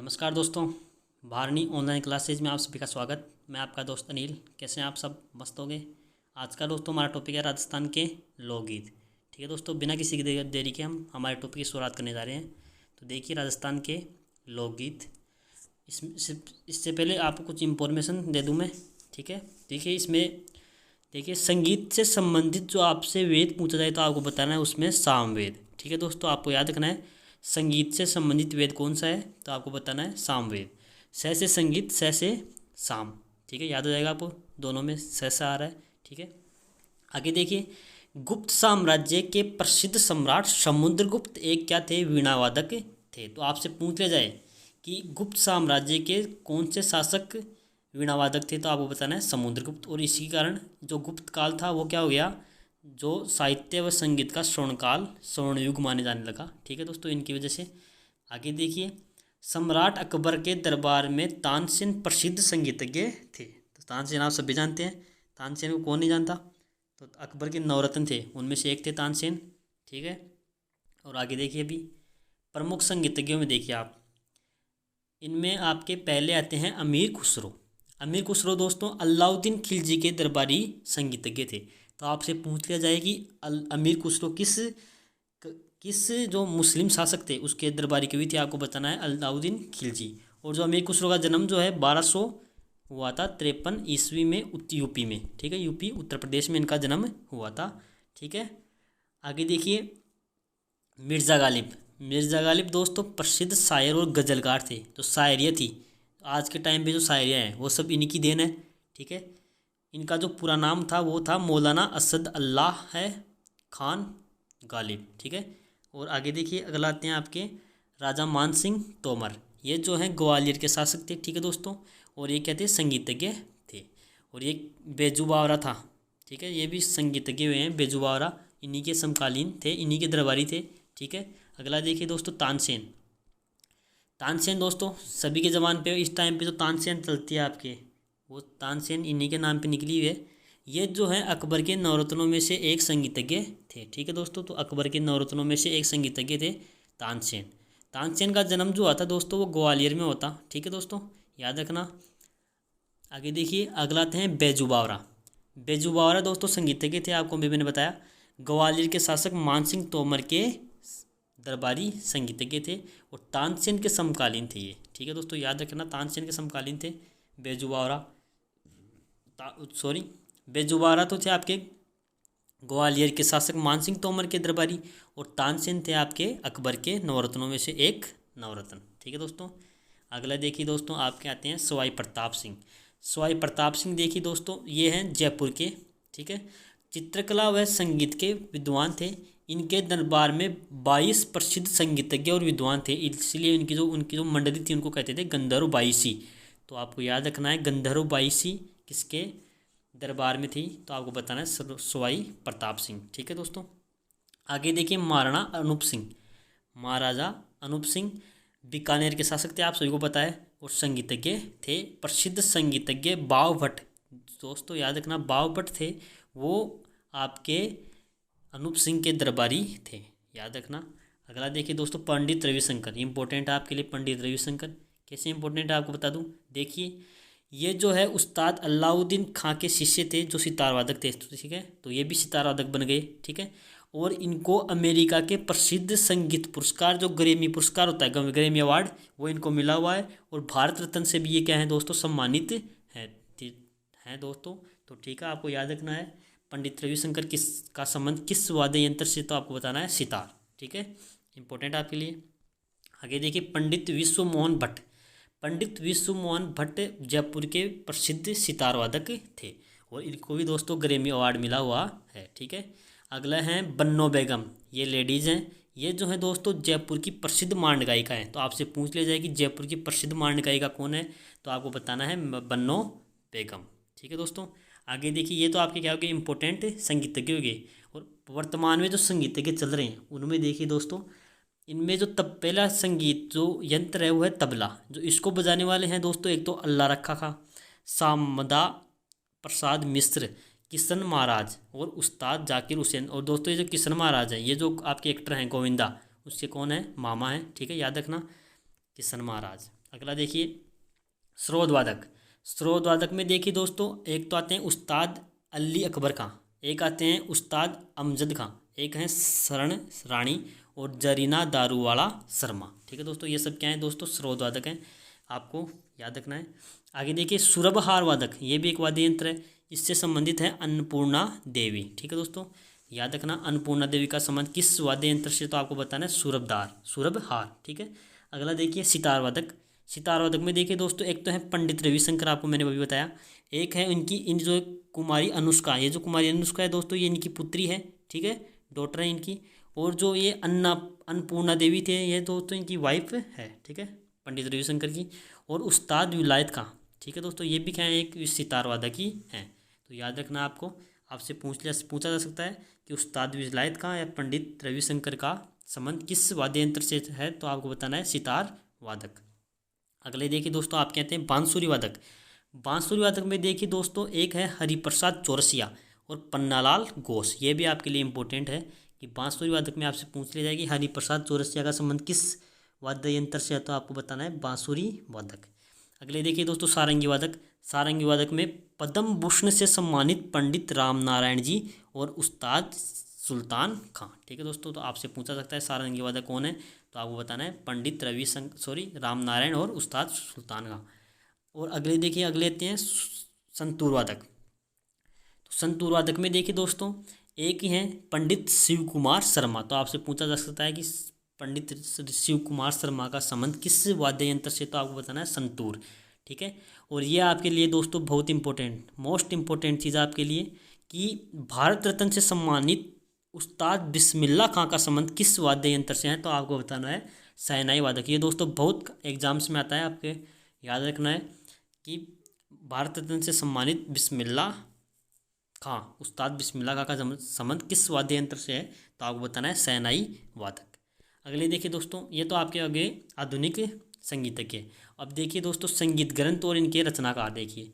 नमस्कार दोस्तों, Bharni online classes में आप सभी का स्वागत। मैं आपका दोस्त अनिल। कैसे हैं आप सब? मस्त होंगे। आज का दोस्तों हमारा टॉपिक है राजस्थान के लोकगीत। ठीक है दोस्तों, बिना किसी की देरी के हम हमारे टॉपिक की शुरुआत करने जा रहे हैं। तो देखिए राजस्थान के लोकगीत। इससे पहले आपको कुछ इन्फॉर्मेशन दे दूँ मैं। ठीक है, देखिए इसमें देखिए संगीत से संबंधित जो आपसे वेद पूछा जाए तो आपको बताना है उसमें सामवेद। ठीक है दोस्तों, आपको याद रखना है संगीत से संबंधित वेद कौन सा है, तो आपको बताना है सामवेद। स से संगीत, स से साम। ठीक है, याद हो जाएगा आपको, दोनों में स से आ रहा है। ठीक है, आगे देखिए गुप्त साम्राज्य के प्रसिद्ध सम्राट समुद्रगुप्त एक क्या थे? वीणावादक थे। तो आपसे पूछ लिया जाए कि गुप्त साम्राज्य के कौन से शासक वीणावादक थे, तो आपको बताना है समुद्रगुप्त। और इसी कारण जो गुप्त काल था वो क्या हो गया, जो साहित्य व संगीत का स्वर्णकाल, स्वर्ण युग माने जाने लगा। ठीक है दोस्तों, इनकी वजह से। आगे देखिए सम्राट अकबर के दरबार में तानसेन प्रसिद्ध संगीतज्ञ थे। तो तानसेन आप सभी जानते हैं, तानसेन को कौन नहीं जानता। तो अकबर के नवरत्न थे, उनमें से एक थे तानसेन। ठीक है, और आगे देखिए अभी प्रमुख संगीतज्ञों में देखिए आप, इनमें आपके पहले आते हैं अमीर खुसरो। अमीर खुसरो दोस्तों अलाउद्दीन खिलजी के दरबारी संगीतज्ञ थे। तो आपसे पूछ लिया जाए कि अमीर खुसरो किस जो मुस्लिम शासक थे उसके दरबारी कवि थे, आपको बताना है अलाउद्दीन खिलजी। और जो अमीर खुसरो का जन्म जो है 1200 हुआ था 53 ईस्वी में यूपी में। ठीक है, यूपी उत्तर प्रदेश में इनका जन्म हुआ था। ठीक है, आगे देखिए मिर्ज़ा गालिब। मिर्ज़ा गालिब दोस्तों प्रसिद्ध शायर और गज़लकार थे। जो शायरियाँ थी आज के टाइम पे, जो शायरियाँ हैं वो सब इन्हीं की देन है। ठीक है, इनका जो पूरा नाम था वो था मौलाना असद अल्लाह है खान गालिब। ठीक है, और आगे देखिए अगला आते हैं आपके राजा मान सिंह तोमर। ये जो हैं ग्वालियर के शासक थे। ठीक है दोस्तों, और ये क्या थे? संगीतज्ञ थे। और ये बेजू बावरा था। ठीक है, ये भी संगीतज्ञ हुए हैं। बेजू बावरा इन्हीं के समकालीन थे, इन्हीं के दरबारी थे। ठीक है, अगला देखिए दोस्तों तानसेन। तानसेन दोस्तों सभी के ज़बान पे इस टाइम पे जो तानसेन चलती है आपके, वो तानसेन इन्हीं के नाम पे निकली हुई है। ये जो है अकबर के नवरत्नों में से एक संगीतज्ञ थे। ठीक है दोस्तों, तो अकबर के नवरत्नों में से एक संगीतज्ञ थे तानसेन। तानसेन का जन्म जो हुआ था दोस्तों वो ग्वालियर में होता। ठीक है दोस्तों, याद रखना। आगे देखिए अगला आते हैं बैजू बावरा। बैजू बावरा दोस्तों संगीतज्ञ थे, आपको भी मैंने बताया। ग्वालियर के शासक मानसिंह तोमर के दरबारी संगीतज्ञ थे और तानसेन के समकालीन थे ये। ठीक है दोस्तों, याद रखना तानसेन के समकालीन थे बैजू बावरा। बैजू बावरा तो थे आपके ग्वालियर के शासक मानसिंह तोमर के दरबारी, और तानसेन थे आपके अकबर के नवरत्नों में से एक नवरत्न। ठीक है दोस्तों, अगला देखिए दोस्तों आपके आते हैं सवाई प्रताप सिंह। सवाई प्रताप सिंह देखिए दोस्तों ये हैं जयपुर के। ठीक है, चित्रकला व संगीत के विद्वान थे। इनके दरबार में 22 प्रसिद्ध संगीतज्ञ और विद्वान थे, इसलिए उनकी जो मंडली थी उनको कहते थे गंधर्व बाईसी। तो आपको याद रखना है गंधर्व बाईसी किसके दरबार में थी, तो आपको बताना है सवाई प्रताप सिंह। ठीक है दोस्तों, आगे देखिए महाराणा अनूप सिंह। महाराजा अनूप सिंह बीकानेर के शासक थे, आप सभी को पता है, और संगीतज्ञ थे। प्रसिद्ध संगीतज्ञ बाव भट्ट दोस्तों याद रखना, बाव भट्ट थे वो आपके अनूप सिंह के दरबारी थे, याद रखना। अगला देखिए दोस्तों पंडित रविशंकर। इंपॉर्टेंट है आपके लिए पंडित रविशंकर। कैसे इंपॉर्टेंट है आपको बता दूं, देखिए ये जो है उस्ताद अलाउद्दीन खां के शिष्य थे जो सितार वादक थे। ठीक है, तो ये भी सितार वादक बन गए। ठीक है, और इनको अमेरिका के प्रसिद्ध संगीत पुरस्कार जो ग्रैमी पुरस्कार होता है, ग्रैमी अवार्ड, वो इनको मिला हुआ है। और भारत रत्न से भी ये क्या है दोस्तों सम्मानित है दोस्तों। तो ठीक है, आपको याद रखना है पंडित रविशंकर का संबंध किस वाद्य यंत्र से, तो आपको बताना है सितार। ठीक है, इंपॉर्टेंट आपके लिए। आगे देखिए पंडित विश्व मोहन भट्ट। पंडित विश्व मोहन भट्ट जयपुर के प्रसिद्ध सितार वादक थे और इनको भी दोस्तों ग्रैमी अवार्ड मिला हुआ है। ठीक है, अगला है बन्नो बेगम। ये लेडीज़ हैं, ये जो है दोस्तों जयपुर की प्रसिद्ध मांड गायिका हैं। तो आपसे पूछ लिया जाए कि जयपुर की प्रसिद्ध मांड गायिका कौन है, तो आपको बताना है बन्नो बेगम। ठीक है दोस्तों, आगे देखिए ये तो आपके क्या हो गए इंपॉर्टेंट संगीतज्ञ हो गए। और वर्तमान में जो संगीतज्ञ चल रहे हैं उनमें देखिए दोस्तों, इनमें जो तब पहला संगीत जो यंत्र है वो है तबला। जो इसको बजाने वाले हैं दोस्तों, एक तो अल्लाह रखा खा, सामदा प्रसाद मिश्र, किशन महाराज और उस्ताद जाकिर हुसैन। और दोस्तों ये जो किशन महाराज हैं, ये जो आपके एक्टर हैं गोविंदा, उसके कौन है? मामा हैं। ठीक है, याद रखना किशन महाराज। अगला देखिए स्रोतवादक। स्रोतवादक में देखिए दोस्तों, एक तो आते हैं उस्ताद अली अकबर खां, एक आते हैं उस्ताद अमजद खां, एक हैं शरण रानी और जरीना दारूवाला शर्मा। ठीक है दोस्तों, ये सब क्या है दोस्तों, स्रोतवादक हैं, आपको याद रखना है। आगे देखिए सुरबहार वादक, ये भी एक वाद्य यंत्र है, इससे संबंधित है अन्नपूर्णा देवी। ठीक है दोस्तों, याद रखना अन्नपूर्णा देवी का संबंध किस वाद्य यंत्र से, तो आपको बताना है सुरबहार। ठीक है। अगला देखिए सितार वादक। सितार वादक में देखिए दोस्तों, एक तो है पंडित रविशंकर, आपको मैंने अभी बताया, एक है इनकी इन जो कुमारी अनुष्का, ये जो कुमारी अनुष्का है दोस्तों, ये इनकी पुत्री है। ठीक है, डॉटर है इनकी। और जो ये अन्नपूर्णा देवी थे, ये दोस्तों इनकी वाइफ है। ठीक है, पंडित रविशंकर की। और उस्ताद विलायत खां, ठीक है दोस्तों, ये भी क्या है, एक सितार वादक ही हैं। तो याद रखना आपको, आपसे पूछा जा सकता है कि उस्ताद विलायत खां या पंडित रविशंकर का संबंध किस वाद्य यंत्र से है, तो आपको बताना है सितार वादक। अगले देखिए दोस्तों, आप कहते हैं बांसुरी वादक। बांसुरी वादक में देखिए दोस्तों, एक है हरिप्रसाद चौरसिया और पन्नालाल घोष, ये भी आपके लिए इंपॉर्टेंट है कि बांसुरी वादक में आपसे पूछ लिया जाएगी हरिप्रसाद चौरसिया का संबंध किस वाद्य यंत्र से है, तो आपको बताना है बांसुरी वादक। अगले देखिए दोस्तों सारंगी वादक। सारंगी वादक में पद्म भूषण से सम्मानित पंडित राम नारायण जी और उस्ताद सुल्तान खां। ठीक है दोस्तों, तो आपसे पूछा सकता है सारंगी वादक कौन है, तो आपको बताना है पंडित राम नारायण और उस्ताद सुल्तान खां। और अगले देखिए, अगले आते हैं संतूर वादक। तो संतूर वादक में देखिए दोस्तों, एक ही है पंडित शिव कुमार शर्मा, तो आपसे पूछा जा सकता है कि पंडित शिव कुमार शर्मा का संबंध किस वाद्य यंत्र से, तो आपको बताना है संतूर। ठीक है, और ये आपके लिए दोस्तों बहुत इंपॉर्टेंट, मोस्ट इंपॉर्टेंट चीज़ आपके लिए कि भारत रत्न से सम्मानित उस्ताद बिस्मिल्लाह खां का संबंध किस वाद्य यंत्र से है, तो आपको बताना है शहनाई वादक। ये दोस्तों बहुत एग्जाम्स में आता है, आपके याद रखना है कि भारत रत्न से सम्मानित बिस्मिल्लाह खां, उस्ताद बिस्मिल्लाह खां का संबंध किस वाद्य यंत्र से है, तो आपको बताना है शहनाई वादक। अगले देखिए दोस्तों, ये तो आपके आगे आधुनिक संगीतज्ञ। अब देखिए दोस्तों संगीत ग्रंथ और इनके रचनाकार देखिए,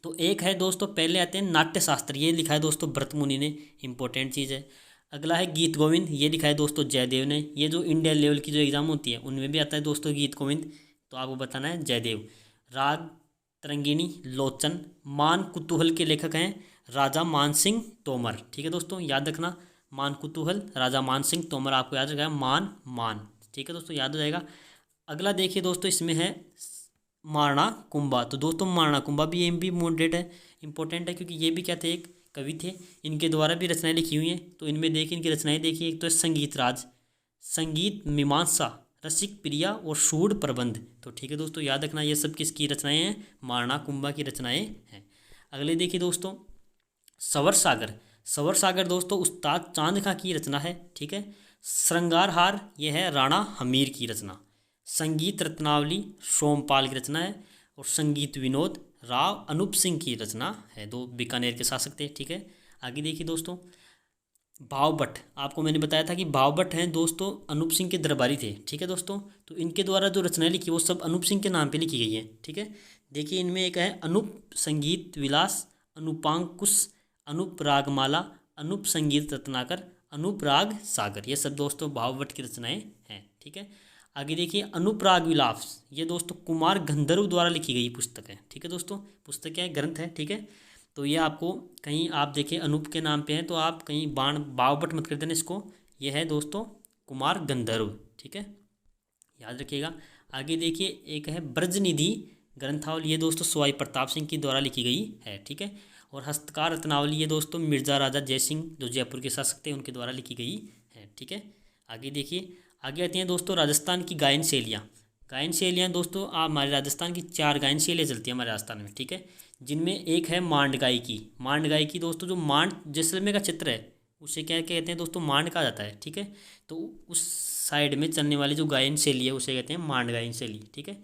तो एक है दोस्तों, पहले आते हैं नाट्य शास्त्र, ये लिखा है दोस्तों भरत मुनि ने, इंपॉर्टेंट चीज़ है। अगला है गीत गोविंद, ये लिखा है दोस्तों जयदेव ने, ये जो इंडिया लेवल की जो एग्जाम होती है उनमें भी आता है दोस्तों गीत गोविंद, तो आपको बताना है जयदेव। राग तरंगिणी लोचन मान कुतूहल के लेखक हैं राजा मान सिंह तोमर। ठीक है दोस्तों, याद रखना मान कुतूहल राजा मान सिंह तोमर, आपको याद रखना मान। ठीक है दोस्तों, याद हो जाएगा। अगला देखिए दोस्तों, इसमें है मारना कुंभा, तो दोस्तों मारना कुंभा भी ये भी इंपॉर्टेंट है क्योंकि ये भी क्या थे, एक कवि थे, इनके द्वारा भी रचनाएं लिखी हुई हैं। तो इनमें देखिए इनकी रचनाएं देखिए, एक तो है संगीत राज, संगीत मीमांसा, रसिक प्रिया और शूड प्रबंध। तो ठीक है दोस्तों, याद रखना ये सब किसकी रचनाएं हैं, मारना कुंभा की रचनाएं हैं। अगले देखिए दोस्तों सवर सागर। सवर सागर दोस्तों उस्ताद चांद खां की रचना है। ठीक है, श्रृंगारहार ये है राणा हमीर की रचना। संगीत रत्नावली सोमपाल की रचना है। और संगीत विनोद राव अनूप सिंह की रचना है, दो बीकानेर के शासक थे। ठीक है, आगे देखिए दोस्तों भावभट्ट, आपको मैंने बताया था कि भावभट्ट हैं दोस्तों अनूप सिंह के दरबारी थे। ठीक है दोस्तों, तो इनके द्वारा जो रचनाएं लिखी वो सब अनूप सिंह के नाम पे लिखी गई हैं। ठीक है, देखिए इनमें एक है अनूप संगीत विलास, अनुपांकुश, अनूप रागमाला, अनूप संगीत रत्नाकर, अनूप राग सागर, ये सब दोस्तों भावभट्ट की रचनाएं हैं। ठीक है, आगे देखिए अनुप्राग विलास, ये दोस्तों कुमार गंधर्व द्वारा लिखी गई पुस्तक है। ठीक है दोस्तों, पुस्तक क्या है, ग्रंथ है। ठीक है, तो ये आपको कहीं आप देखें अनूप के नाम पे है तो आप कहीं बावभट्ट मत कर देना इसको, ये है दोस्तों कुमार गंधर्व। ठीक है, याद रखिएगा। आगे देखिए एक है ब्रजनिधि ग्रंथावली, ये दोस्तों सवाई प्रताप सिंह की द्वारा लिखी गई है। ठीक है, और हस्तकार रत्नावली ये दोस्तों मिर्जा राजा जयसिंह जो जयपुर के शासक थे उनके द्वारा लिखी गई है। ठीक है, आगे देखिए, आगे आती हैं दोस्तों राजस्थान की गायन शैलियाँ। गायन शैलियाँ दोस्तों हमारे राजस्थान की 4 गायन शैलियाँ चलती हैं हमारे राजस्थान में। ठीक है, जिनमें एक है मांड गायकी। मांड गायकी दोस्तों जो मांड जैसलमेर का चित्र है उसे क्या कहते हैं दोस्तों, मांड कहा जाता है। ठीक है, तो उस साइड में चलने वाली जो गायन शैली है उसे कहते हैं मांड गायन शैली। ठीक है,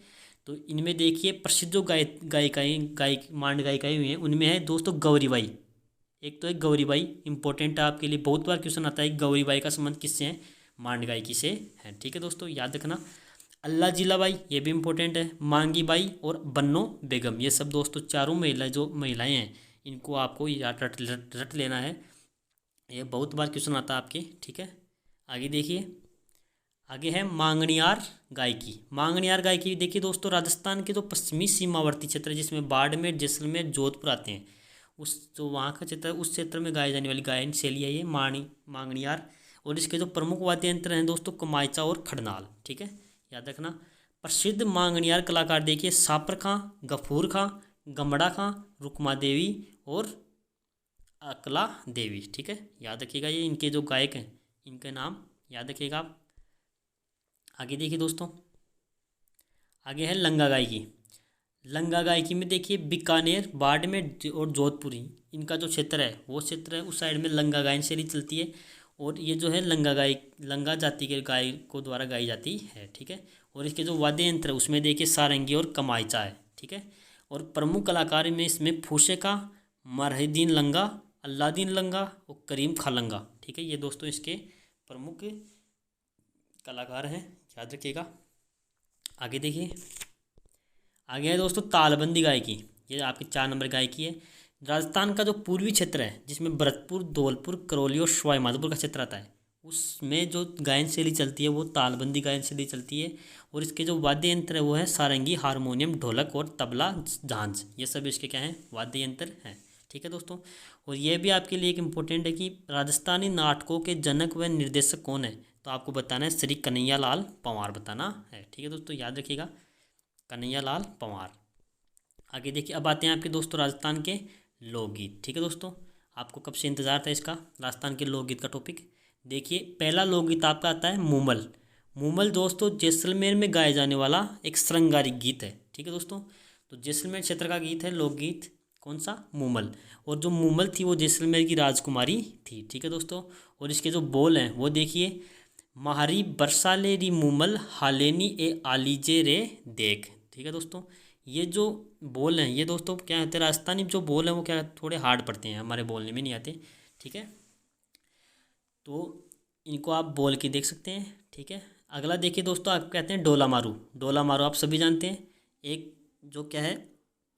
तो इनमें देखिए प्रसिद्ध जो मांड गायिकाएँ हुई हैं उनमें है दोस्तों गौरीबाई। एक तो है गौरीबाई, इंपॉर्टेंट है आपके लिए, बहुत बार क्वेश्चन आता है गौरीबाई का संबंध किससे है, मांड गायकी से है। ठीक है दोस्तों, याद रखना। अल्लाह जिलाबाई ये भी इंपॉर्टेंट है, मांगी बाई और बन्नो बेगम, ये सब दोस्तों चारों महिलाएं हैं, इनको आपको याद रट लेना है, ये बहुत बार क्वेश्चन आता है आपके। ठीक है, आगे देखिए, आगे है मांगणियार गायकी। मांगणियार गायकी देखिए दोस्तों, राजस्थान के जो पश्चिमी सीमावर्ती क्षेत्र है जिसमें बाड़मेर, जैसलमेर, जोधपुर आते हैं, उस जो वहाँ का क्षेत्र है उस क्षेत्र में गाई जाने वाली गायन शैली है ये मांगणियार। और इसके जो प्रमुख वाद्य यंत्र हैं दोस्तों, कमाइचा और खड़नाल। ठीक है, याद रखना। प्रसिद्ध मांगणियार कलाकार देखिए सापर खां, गफूर खां, गमड़ा खां, रुकमा देवी और अकला देवी। ठीक है, याद रखिएगा, ये इनके जो गायक हैं इनके नाम याद रखिएगा आप। आगे देखिए दोस्तों, आगे है लंगा गायकी। लंगा गायकी में देखिए बीकानेर, बाड़मेर और जोधपुरी इनका जो क्षेत्र है वो क्षेत्र है, उस साइड में लंगा गायन शैली चलती है। और ये जो है लंगा जाति के गायकों द्वारा गाई जाती है। ठीक है, और इसके जो वाद्य यंत्र है उसमें देखिए सारंगी और कमाइचा है। ठीक है, और प्रमुख कलाकार में इसमें फूसे का, मरहिदीन लंगा, अल्लादीन लंगा और करीम खा लंगा। ठीक है, ये दोस्तों इसके प्रमुख कलाकार हैं, याद रखिएगा। आगे देखिए, आगे है दोस्तों तालबंदी गायकी। ये आपकी 4 नंबर गायकी है। राजस्थान का जो पूर्वी क्षेत्र है जिसमें भरतपुर, धौलपुर, करौली और सवाई माधोपुर का क्षेत्र आता है, उसमें जो गायन शैली चलती है वो तालबंदी गायन शैली चलती है। और इसके जो वाद्य यंत्र है वो है सारंगी, हारमोनियम, ढोलक और तबला, झांझ। ये सब इसके क्या हैं, वाद्य यंत्र हैं। ठीक है दोस्तों, और ये भी आपके लिए एक इम्पोर्टेंट है कि राजस्थानी नाटकों के जनक व निर्देशक कौन है, तो आपको बताना है श्री कन्हैया लाल पंवार बताना है। ठीक है दोस्तों, याद रखिएगा, कन्हैया लाल पंवार। आगे देखिए, अब आते हैं आपके दोस्तों राजस्थान के लोकगीत। ठीक है दोस्तों, आपको कब से इंतजार था इसका, राजस्थान के लोकगीत का टॉपिक। देखिए पहला लोकगीत आपका आता है मूमल। मूमल दोस्तों जैसलमेर में गाया जाने वाला एक श्रृंगारिक गीत है। ठीक है दोस्तों, तो जैसलमेर क्षेत्र का गीत है लोकगीत, कौन सा, मूमल। और जो मूमल थी वो जैसलमेर की राजकुमारी थी। ठीक है दोस्तों, और इसके जो बोल हैं वो देखिए, महारी बरसाले री मूमल, हालेनी ए आलीजे रे देख। ठीक है दोस्तों, ये जो बोल हैं ये दोस्तों क्या होते हैं, राजस्थानी जो बोल हैं वो क्या थोड़े हार्ड पड़ते हैं, हमारे बोलने में नहीं आते। ठीक है, तो इनको आप बोल के देख सकते हैं। ठीक है, अगला देखिए दोस्तों, आप कहते हैं डोला मारू। डोला मारू आप सभी जानते हैं, एक जो क्या है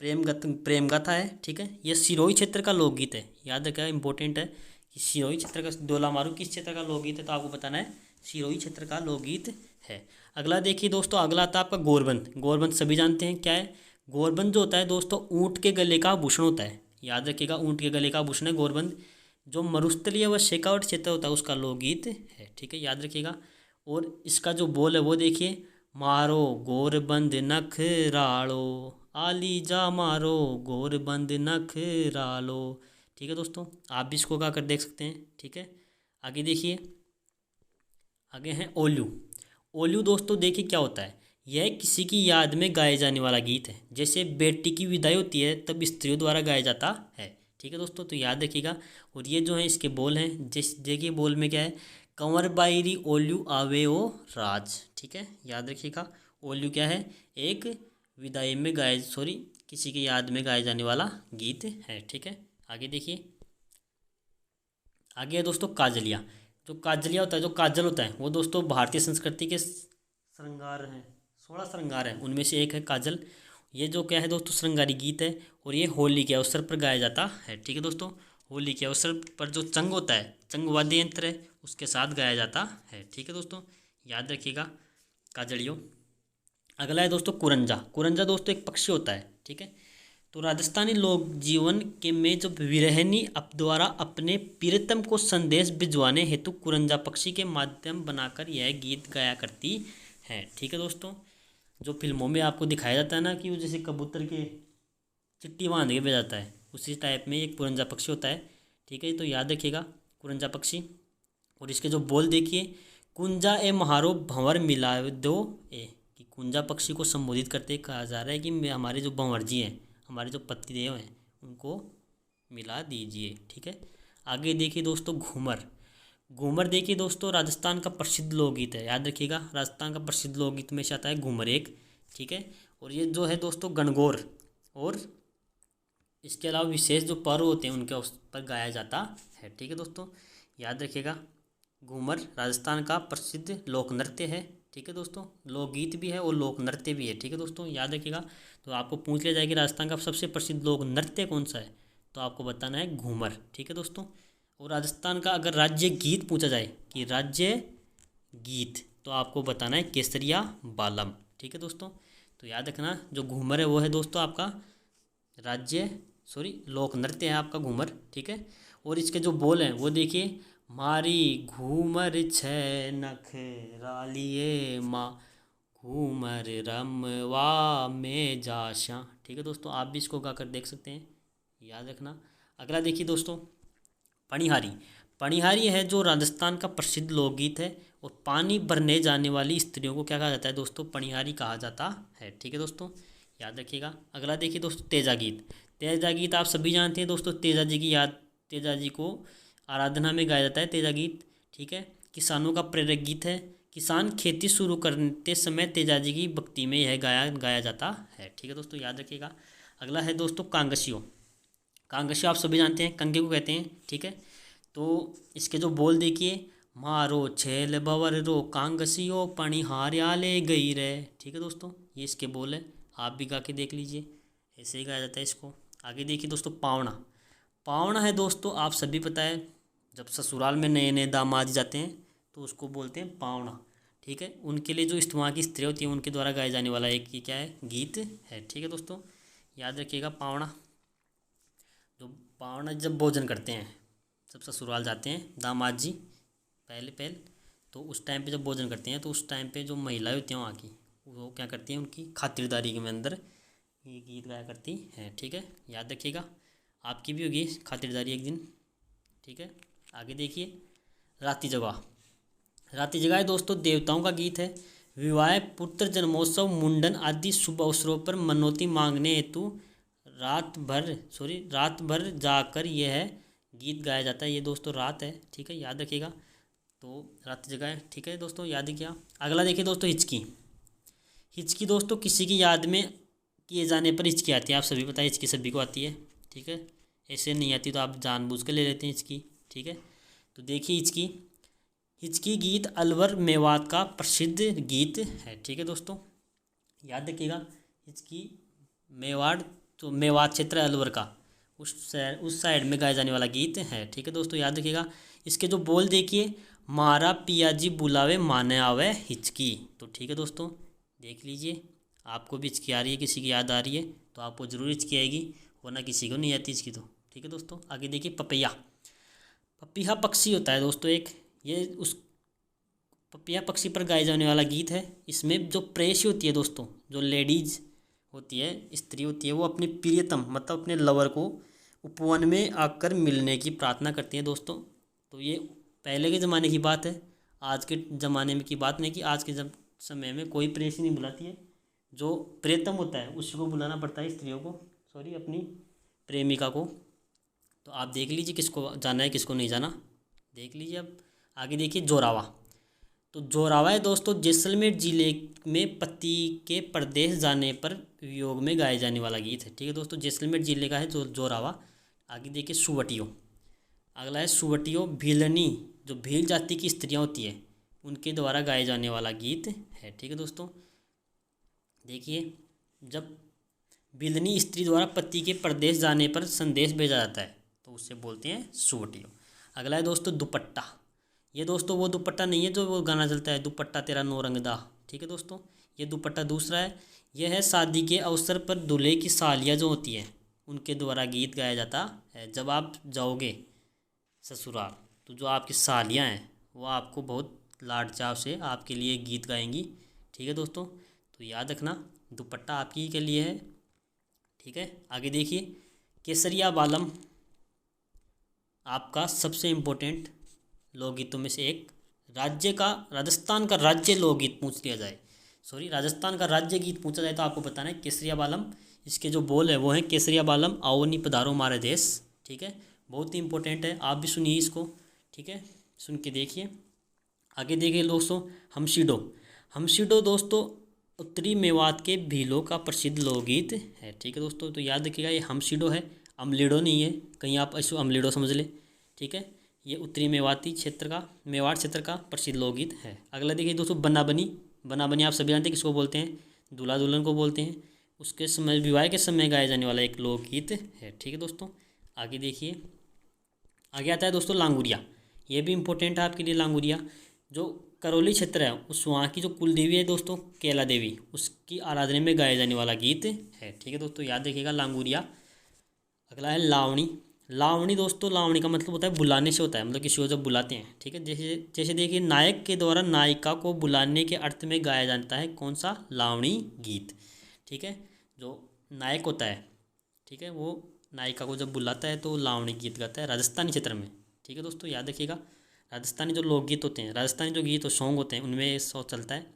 प्रेम गाथा है। ठीक है, ये सिरोही क्षेत्र का लोकगीत है, याद रखिएगा, इंपॉर्टेंट है कि सिरोही क्षेत्र का डोला मारू किस क्षेत्र का लोकगीत है, तो आपको बताना है सिरोही क्षेत्र का लोकगीत है। अगला देखिए दोस्तों, अगला आता है आपका गोरबंद। गोरबंद सभी जानते हैं क्या है, गोरबंद जो होता है दोस्तों ऊँट के गले का आभूषण होता है, याद रखिएगा, ऊँट के गले का आभूषण है गोरबंद। जो मरुस्थलीय व शेखावट क्षेत्र होता है उसका लोकगीत है। ठीक है, याद रखिएगा। और इसका जो बोल है वो देखिए, मारो गोरबंद नख रालो, आली जा मारो गोरबंद नख रालो। ठीक है दोस्तों, आप भी इसको गा कर देख सकते हैं। ठीक है, आगे देखिए, आगे हैं ओल्लू। ओल्लू दोस्तों देखिए क्या होता है, यह किसी की याद में गाए जाने वाला गीत है। जैसे बेटी की विदाई होती है तब स्त्रियों द्वारा गाया जाता है। ठीक है दोस्तों, तो याद रखिएगा। और ये जो है इसके बोल हैं, जिस देखिए बोल में क्या है, कंवर बाईरी ओल्लू आवे ओ राज। ठीक है, याद रखिएगा, ओल्लू क्या है, एक विदाई में गाए किसी की याद में गाए जाने वाला गीत है। ठीक है, आगे देखिए, आगे है दोस्तों काजलिया। जो काजलिया होता है, जो काजल होता है वो दोस्तों भारतीय संस्कृति के श्रृंगार हैं, 16 श्रृंगार हैं, उनमें से एक है काजल। ये जो क्या है दोस्तों श्रृंगारी गीत है, और ये होली के अवसर पर गाया जाता है। ठीक है दोस्तों, होली के अवसर पर जो चंग होता है, चंग वाद्य यंत्र है, उसके साथ गाया जाता है। ठीक है दोस्तों, याद रखिएगा काजलियों। अगला है दोस्तों कुरंजा। कुरंजा दोस्तों एक पक्षी होता है। ठीक है, तो राजस्थानी लोक जीवन के में जो विरहनी द्वारा अपने प्रियतम को संदेश भिजवाने हेतु कुरंजा पक्षी के माध्यम बनाकर यह गीत गाया करती है। ठीक है दोस्तों, जो फिल्मों में आपको दिखाया जाता है ना कि वो जैसे कबूतर के चिट्ठी बांध के भेजाता है, उसी टाइप में एक कुरंजा पक्षी होता है। ठीक है, तो याद रखिएगा कुरंजा पक्षी। और इसके जो बोल देखिए, कुंजा ए महारो भंवर मिला दो ए, कि कुंजा पक्षी को संबोधित करते कहा जा रहा है कि हमारे जो भंवर जी हैं, हमारे जो पतिदेव हैं, उनको मिला दीजिए। ठीक है, आगे देखिए दोस्तों घूमर। घूमर देखिए दोस्तों राजस्थान का प्रसिद्ध लोकगीत है, याद रखिएगा, राजस्थान का प्रसिद्ध लोकगीत में से आता है घूमर एक। ठीक है, और ये जो है दोस्तों गणगौर और इसके अलावा विशेष जो पर्व होते हैं उनके उस पर गाया जाता है। ठीक है दोस्तों, याद रखिएगा, घूमर राजस्थान का प्रसिद्ध लोक नृत्य है। ठीक है दोस्तों, लोकगीत भी है और लोक नृत्य भी है। ठीक है दोस्तों, याद रखिएगा। तो आपको पूछ लिया जाए कि राजस्थान का सबसे प्रसिद्ध लोक नृत्य कौन सा है, तो आपको बताना है घूमर। ठीक है दोस्तों, और राजस्थान का अगर राज्य गीत पूछा जाए कि राज्य गीत, तो आपको बताना है केसरिया बालम। ठीक है दोस्तों, तो याद रखना जो घूमर है वो है दोस्तों आपका लोक नृत्य है आपका घूमर। ठीक है, और इसके जो बोल हैं वो देखिए, मारी घूमर छः नख रालिए माँ, घूमर रमवा में जाशा। ठीक है दोस्तों, आप भी इसको गाकर देख सकते हैं, याद रखना। अगला देखिए दोस्तों, पणिहारी। पणिहारी है जो राजस्थान का प्रसिद्ध लोकगीत है, और पानी भरने जाने वाली स्त्रियों को क्या कहा जाता है दोस्तों, पणिहारी कहा जाता है। ठीक है दोस्तों, याद रखिएगा। अगला देखिए दोस्तों, तेजा गीत। तेजा गीत आप सभी जानते हैं दोस्तों, तेजा जी को आराधना में गाया जाता है तेजा गीत। ठीक है, किसानों का प्रेरक गीत है। किसान खेती शुरू करते समय तेजा जी की भक्ति में यह गाया जाता है। ठीक है दोस्तों, याद रखिएगा। अगला है दोस्तों कांगसियो। कांगसियो आप सभी जानते हैं, कंगे को कहते हैं। ठीक है, तो इसके जो बोल देखिए, मारो छेल बवर रो कांगसियो पणिहार्या ले गई रे। ठीक है दोस्तों, ये इसके बोल है, आप भी गा के देख लीजिए, ऐसे ही गाया जाता है इसको। आगे देखिए दोस्तों, पावना। पावना है दोस्तों आप सभी पता है, जब ससुराल में नए नए दामाद जाते हैं तो उसको बोलते हैं पावना। ठीक है, उनके लिए जो वहाँ की स्त्री होती है उनके द्वारा गाए जाने वाला एक ये क्या है, गीत है। ठीक है दोस्तों, याद रखिएगा पावना। जो पावना जब भोजन करते हैं, जब ससुराल जाते हैं दामाद जी पहले तो उस टाइम पे जब भोजन करते हैं तो उस टाइम पे जो महिलाएं होती हैं वहाँ की, वो क्या करती हैं, उनकी खातिरदारी के अंदर ये गीत गाया करती हैं। ठीक है, याद रखिएगा, आपकी भी होगी खातिरदारी एक दिन। ठीक है, आगे देखिए, राती जगह। राती जगह है दोस्तों देवताओं का गीत है। विवाह, पुत्र जन्मोत्सव, मुंडन आदि शुभ अवसरों पर मनोती मांगने हेतु रात भर जाकर यह गीत गाया जाता है। ये दोस्तों रात है। ठीक है, याद रखिएगा, तो रात जगह है। ठीक है दोस्तों, याद किया। अगला देखिए दोस्तों, हिचकी। हिचकी दोस्तों किसी की याद में किए जाने पर हिचकी आती है, आप सभी पता है हिचकी सभी को आती है। ठीक है, ऐसे नहीं आती तो आप जानबूझ कर ले लेते हैं हिचकी। ठीक है, तो देखिए हिचकी। हिचकी गीत अलवर मेवात का प्रसिद्ध गीत है। ठीक है दोस्तों, याद रखिएगा, हिचकी मेवाड़, तो मेवात क्षेत्र अलवर का उस साइड में गाया जाने वाला गीत है। ठीक है दोस्तों, याद रखिएगा। इसके जो बोल देखिए, मारा पिया जी बुलावे माने आवे हिचकी। तो ठीक है दोस्तों, देख लीजिए, आपको भी हिचकी आ रही है, किसी की याद आ रही है तो आपको ज़रूर हिचकी आएगी, वरना किसी को नहीं आती हिचकी। तो ठीक है दोस्तों, आगे देखिए, पपैया। पपीहा पक्षी होता है दोस्तों एक, ये उस पपीहा पक्षी पर गाए जाने वाला गीत है। इसमें जो प्रेयसी होती है दोस्तों, जो लेडीज होती है, स्त्री होती है, वो अपने प्रियतम मतलब अपने लवर को उपवन में आकर मिलने की प्रार्थना करती हैं दोस्तों। तो ये पहले के ज़माने की बात है, आज के ज़माने में की बात नहीं, कि आज के समय में कोई प्रेयसी नहीं बुलाती है। जो प्रियतम होता है उसी को बुलाना पड़ता है, स्त्रियों को, अपनी प्रेमिका को। तो आप देख लीजिए किसको जाना है किसको नहीं जाना, देख लीजिए। अब आगे देखिए, जोरावा। तो जोरावा है दोस्तों जैसलमेर जिले में पति के परदेश जाने पर वियोग में गाए जाने वाला गीत है। ठीक है दोस्तों, जैसलमेर जिले का है जोरावा। आगे देखिए, सुवटियो। अगला है सुवटियो, भीलनी, जो भील जाति की स्त्रियाँ होती है उनके द्वारा गाए जाने वाला गीत है। ठीक है दोस्तों, देखिए, जब बिलनी स्त्री द्वारा पति के परदेश जाने पर संदेश भेजा जाता है तो उससे बोलते हैं सुवटियो। अगला है दोस्तों, दुपट्टा। ये दोस्तों वो दुपट्टा नहीं है जो वो गाना चलता है, दुपट्टा तेरा नौरंगदा। ठीक है दोस्तों, ये दुपट्टा दूसरा है। यह है शादी के अवसर पर दूल्हे की सालियाँ जो होती है उनके द्वारा गीत गाया जाता है। जब आप जाओगे ससुराल तो जो आपकी सालियाँ हैं वो आपको बहुत लाड चाव से आपके लिए गीत गाएंगी। ठीक है दोस्तों, तो याद रखना दुपट्टा आपकी के लिए है। ठीक है, आगे देखिए, केसरिया बालम आपका सबसे इम्पोर्टेंट लोकगीतों में से एक। राजस्थान का राज्य लोकगीत पूछ लिया जाए, राजस्थान का राज्य गीत पूछा जाए तो आपको बताना है केसरिया बालम। इसके जो बोल है वो हैं, केसरिया बालम आओ नी पधारो हमारे देश। ठीक है, बहुत ही इंपॉर्टेंट है, आप भी सुनिए इसको। ठीक है, सुन के देखिए। आगे देखिए दोस्तों, हमशीडो। हमशीडो दोस्तों उत्तरी मेवात के भीलों का प्रसिद्ध लोकगीत है। ठीक है दोस्तों, तो याद रखिएगा ये हमशीडो है, अमलीडो नहीं है, कहीं आप ऐसे अमलीडो समझ ले। ठीक है, ये उत्तरी मेवात क्षेत्र का प्रसिद्ध लोकगीत है। अगला देखिए दोस्तों, बनाबनी। बनाबनी आप सभी जानते हैं किसको बोलते हैं, दूल्हा दुल्हन को बोलते हैं। उसके समय विवाह के समय गाया जाने वाला एक लोकगीत है। ठीक है दोस्तों, आगे देखिए, आगे आता है दोस्तों लांगुरिया। ये भी इम्पोर्टेंट है आपके लिए लांगुरिया। जो करौली क्षेत्र है उस वहाँ की जो कुल देवी है दोस्तों कैला देवी, उसकी आराधना में गाया जाने वाला गीत है। ठीक है दोस्तों, याद रखिएगा लांगुरिया। अगला है लावणी। लावणी दोस्तों, लावणी का मतलब होता है बुलाने से होता है, मतलब किसी को जब बुलाते हैं। ठीक है, जैसे जैसे देखिए नायक के द्वारा नायिका को बुलाने के अर्थ में गाया जाता है कौन सा, लावणी गीत। ठीक है, जो नायक होता है, ठीक है, वो नायिका को जब बुलाता है तो लावणी गीत गाता है राजस्थानी क्षेत्र में। ठीक है दोस्तों, याद रखिएगा राजस्थानी जो लोकगीत होते हैं, राजस्थानी जो गीत और सॉन्ग होते हैं उनमें सौ चलता है।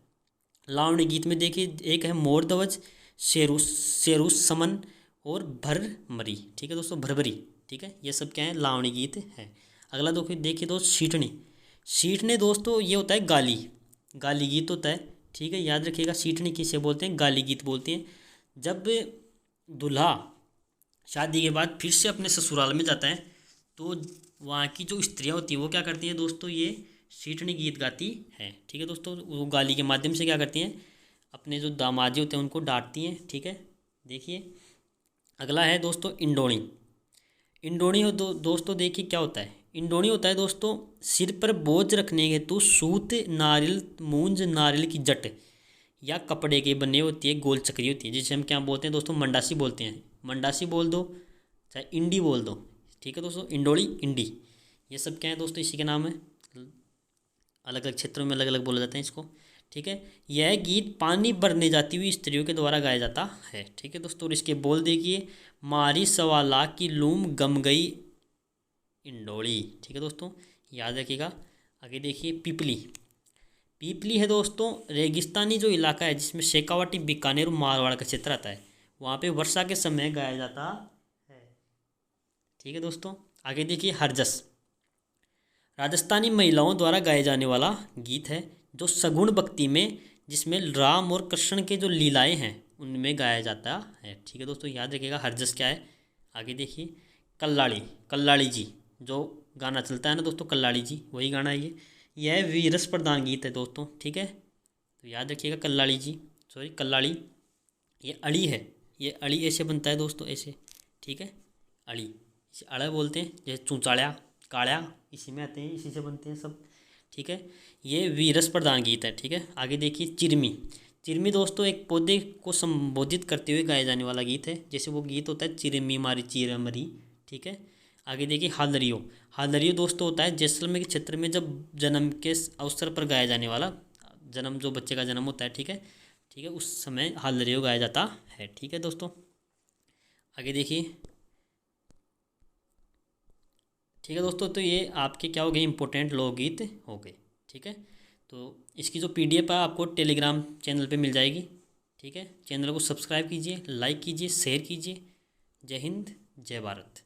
लावणी गीत में देखिए एक है मोर ध्वज, शेरूस शेरूस समन और भरमरी। ठीक है दोस्तों, भरभरी। ठीक है, ये सब क्या है, लावणी गीत है। अगला देखिए दोस्त सीठनी। सीठने दोस्तों ये होता है गाली, गाली गीत होता है। ठीक है, याद रखिएगा सीठनी किसे बोलते हैं, गाली गीत बोलते हैं। जब दूल्हा शादी के बाद फिर से अपने ससुराल में जाता है तो वहाँ की जो स्त्रियाँ होती हैं वो क्या करती हैं दोस्तों, ये सीठनी गीत गाती हैं। ठीक है दोस्तों, वो गाली के माध्यम से क्या करती हैं, अपने जो दामाजी होते हैं उनको डांटती हैं। ठीक है, देखिए अगला है दोस्तों इंडोणी। इंडोणी हो दोस्तों देखिए क्या होता है, इंडोणी होता है दोस्तों सिर पर बोझ रखने हेतु सूत, नारियल, मूंज, नारियल की जट या कपड़े के बने होती है, गोल चक्री होती है, जिसे हम क्या बोलते हैं दोस्तों, मंडासी बोलते हैं। मंडासी बोल दो चाहे इंडी बोल दो। ठीक है दोस्तों, इंडोली, इंडी, ये सब क्या है दोस्तों, इसी के नाम है। अलग अलग क्षेत्रों में अलग अलग बोला जाता है इसको। ठीक है, यह गीत पानी भरने जाती हुई स्त्रियों के द्वारा गाया जाता है। ठीक है दोस्तों, और इसके बोल देखिए, मारी सवा लाख की लूम गम गई इंडोली। ठीक है दोस्तों, याद रखिएगा। आगे देखिए पीपली। पीपली है दोस्तों रेगिस्तानी जो इलाका है जिसमें शेखावाटी, बीकानेर और मारवाड़ का क्षेत्र आता है, वहाँ पे वर्षा के समय गाया जाता है। ठीक है दोस्तों, आगे देखिए हरजस। राजस्थानी महिलाओं द्वारा गाए जाने वाला गीत है जो सगुण भक्ति में, जिसमें राम और कृष्ण के जो लीलाएं हैं उनमें गाया जाता है। ठीक है दोस्तों, याद रखिएगा हरजस क्या है। आगे देखिए कल्लाड़ी। कल्लाड़ी जी जो गाना चलता है ना दोस्तों, कल्लाड़ी जी वही गाना है ये। यह वीरस प्रधान गीत है दोस्तों। ठीक है, तो याद रखिएगा कल्लाड़ी जी, सॉरी कल्लाड़ी। ये अड़ी है, ये अड़ी ऐसे बनता है दोस्तों, ऐसे। ठीक है, अड़ी इसे अड़ा बोलते हैं, जैसे चूचाड़िया, काड़िया इसी में आते हैं, इसी से बनते हैं सब। ठीक है, ये वीरस प्रधान गीत है। ठीक है, आगे देखिए चिरमी। चिरमी दोस्तों एक पौधे को संबोधित करते हुए गाया जाने वाला गीत है, जैसे वो गीत होता है चिरमी मारी चिरमरी। ठीक है, आगे देखिए हालरियो। हालरियो दोस्तों होता है जैसलमेर के क्षेत्र में जब जन्म के अवसर पर गाया जाने वाला, जन्म जो बच्चे का जन्म होता है, ठीक है, ठीक है, उस समय हालरियो गाया जाता है। ठीक है दोस्तों, आगे देखिए। ठीक है दोस्तों, तो ये आपके क्या हो गए, इंपॉर्टेंट लोकगीत हो गए। ठीक है, तो इसकी जो पीडीएफ है आपको टेलीग्राम चैनल पे मिल जाएगी। ठीक है, चैनल को सब्सक्राइब कीजिए, लाइक कीजिए, शेयर कीजिए। जय हिंद, जय भारत।